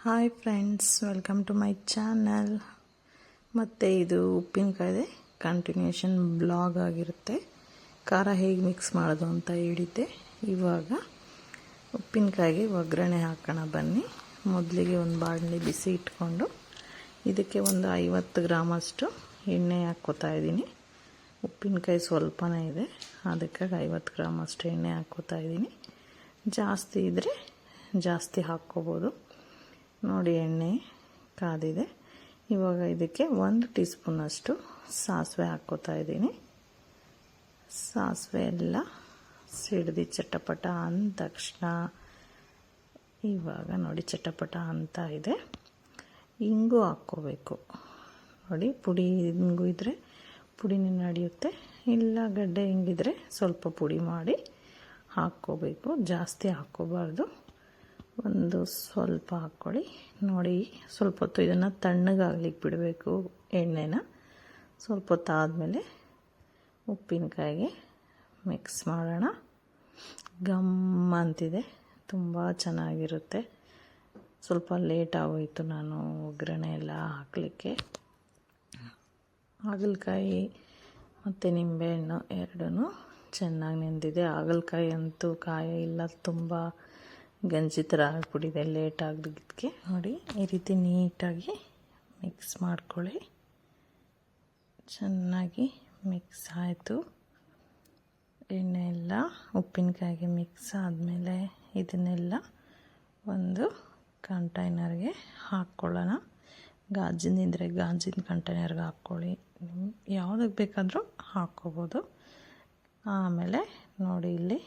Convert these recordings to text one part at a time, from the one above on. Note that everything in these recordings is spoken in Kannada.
Hi friends, welcome to my channel. ಮತ್ತು ಇದು ಉಪ್ಪಿನಕಾಯಿದೆ ಕಂಟಿನ್ಯೂಷನ್ ಬ್ಲಾಗ್ ಆಗಿರುತ್ತೆ. ಖಾರ ಹೇಗೆ ಮಿಕ್ಸ್ ಮಾಡೋದು ಅಂತ ಹೇಳಿದ್ದೆ. ಇವಾಗ ಉಪ್ಪಿನಕಾಯಿಗೆ ಒಗ್ಗರಣೆ ಹಾಕೋಣ ಬನ್ನಿ. ಮೊದಲಿಗೆ ಒಂದು ಬಾಣಲಿ ಬಿಸಿ ಇಟ್ಕೊಂಡು ಇದಕ್ಕೆ ಒಂದು 50 ಗ್ರಾಮಷ್ಟು ಎಣ್ಣೆ ಹಾಕ್ಕೋತಾ ಇದ್ದೀನಿ. ಉಪ್ಪಿನಕಾಯಿ ಸ್ವಲ್ಪನೇ ಇದೆ, ಅದಕ್ಕಾಗಿ 50 ಗ್ರಾಮಷ್ಟು ಎಣ್ಣೆ ಹಾಕ್ಕೋತಾ ಇದ್ದೀನಿ. ಜಾಸ್ತಿ ಇದ್ದರೆ ಜಾಸ್ತಿ ಹಾಕ್ಕೋಬೋದು. ನೋಡಿ, ಎಣ್ಣೆ ಕಾದಿದೆ. ಇವಾಗ ಇದಕ್ಕೆ 1 ಟೀ ಸ್ಪೂನಷ್ಟು ಸಾಸಿವೆ ಹಾಕ್ಕೋತಾ ಇದ್ದೀನಿ. ಸಾಸಿವೆ ಎಲ್ಲ ಸಿಡ್ದು ಚಟಪಟ ಅಂದ ತಕ್ಷಣ ಇವಾಗ ನೋಡಿ ಚಟಪಟ ಅಂತ ಇದೆ. ಇಂಗು ಹಾಕ್ಕೋಬೇಕು. ನೋಡಿ, ಪುಡಿ ಇಂಗು ಇದ್ದರೆ ಪುಡಿನೇ ನಡೆಯುತ್ತೆ, ಇಲ್ಲ ಗಡ್ಡೆ ಹಿಂಗಿದ್ರೆ ಸ್ವಲ್ಪ ಪುಡಿ ಮಾಡಿ ಹಾಕ್ಕೋಬೇಕು. ಜಾಸ್ತಿ ಹಾಕ್ಕೋಬಾರ್ದು, ಒಂದು ಸ್ವಲ್ಪ ಹಾಕ್ಕೊಳ್ಳಿ. ನೋಡಿ, ಸ್ವಲ್ಪ ಹೊತ್ತು ಇದನ್ನು ತಣ್ಣಗಾಗ್ಲಿಕ್ಕೆ ಬಿಡಬೇಕು ಎಣ್ಣೆನ. ಸ್ವಲ್ಪ ಹೊತ್ತು ಆದಮೇಲೆ ಉಪ್ಪಿನಕಾಯಿಗೆ ಮಿಕ್ಸ್ ಮಾಡೋಣ. ಗಮ್ ಅಂತಿದೆ, ತುಂಬ ಚೆನ್ನಾಗಿರುತ್ತೆ. ಸ್ವಲ್ಪ ಲೇಟ್ ಆಗೋಯಿತು ನಾನು ಒಗ್ಗರಣೆ ಎಲ್ಲ ಹಾಕಲಿಕ್ಕೆ. ಹಾಗಲಕಾಯಿ ಮತ್ತು ನಿಂಬೆಹಣ್ಣು ಎರಡೂ ಚೆನ್ನಾಗಿ ನೆಂದಿದೆ. ಹಾಗಲಕಾಯಿ ಅಂತೂ ಕಾಯಿ ಇಲ್ಲ, ತುಂಬ ಗಂಜಿ ಥರ ಆಗಿಬಿಟ್ಟಿದೆ ಲೇಟ್ ಆಗಿದ್ದಕ್ಕೆ. ನೋಡಿ, ಈ ರೀತಿ ನೀಟಾಗಿ ಮಿಕ್ಸ್ ಮಾಡ್ಕೊಳ್ಳಿ. ಚೆನ್ನಾಗಿ ಮಿಕ್ಸ್ ಆಯಿತು. ಎಣ್ಣೆ ಎಲ್ಲ ಉಪ್ಪಿನಕಾಯಿಗೆ ಮಿಕ್ಸ್ ಆದಮೇಲೆ ಇದನ್ನೆಲ್ಲ ಒಂದು ಕಂಟೈನರ್ಗೆ ಹಾಕ್ಕೊಳ್ಳೋಣ. ಗಾಜಿನಿದ್ರೆ ಗಾಜಿನ ಕಂಟೈನರ್ಗೆ ಹಾಕ್ಕೊಳ್ಳಿ, ಯಾವುದಕ್ಕೆ ಬೇಕಾದರೂ ಹಾಕ್ಕೋಬೋದು. ಆಮೇಲೆ ನೋಡಿ, ಇಲ್ಲಿ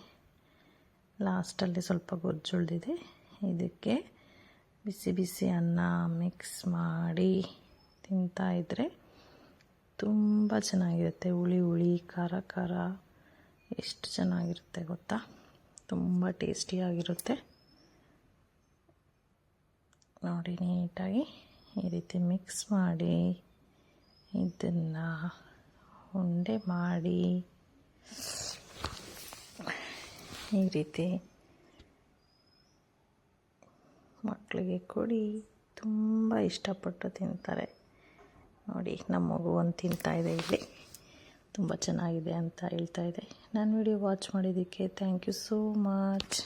ಲಾಸ್ಟಲ್ಲಿ ಸ್ವಲ್ಪ ಗೊಜ್ಜುಳಿದಿದೆ. ಇದಕ್ಕೆ ಬಿಸಿ ಬಿಸಿ ಅನ್ನ ಮಿಕ್ಸ್ ಮಾಡಿ ತಿಂತಾಯಿದ್ರೆ ತುಂಬ ಚೆನ್ನಾಗಿರುತ್ತೆ. ಹುಳಿ ಹುಳಿ, ಖಾರ ಖಾರ, ಎಷ್ಟು ಚೆನ್ನಾಗಿರುತ್ತೆ ಗೊತ್ತಾ, ತುಂಬ ಟೇಸ್ಟಿಯಾಗಿರುತ್ತೆ. ನೋಡಿ, ನೀಟಾಗಿ ಈ ರೀತಿ ಮಿಕ್ಸ್ ಮಾಡಿ ಇದನ್ನು ಉಂಡೆ ಮಾಡಿ ಈ ರೀತಿ ಮಕ್ಕಳಿಗೆ ಕೊಡಿ, ತುಂಬ ಇಷ್ಟಪಟ್ಟು ತಿಂತಾರೆ. ನೋಡಿ, ನಮ್ಮ ಮಗು ಒಂದು ತಿಂತಾಯಿದೆ ಇಲ್ಲಿ, ತುಂಬ ಚೆನ್ನಾಗಿದೆ ಅಂತ ಹೇಳ್ತಾ ಇದೆ. ನಾನು ವಿಡಿಯೋ ವಾಚ್ ಮಾಡಿದ್ದಕ್ಕೆ ಥ್ಯಾಂಕ್ ಯು ಸೋ ಮಚ್.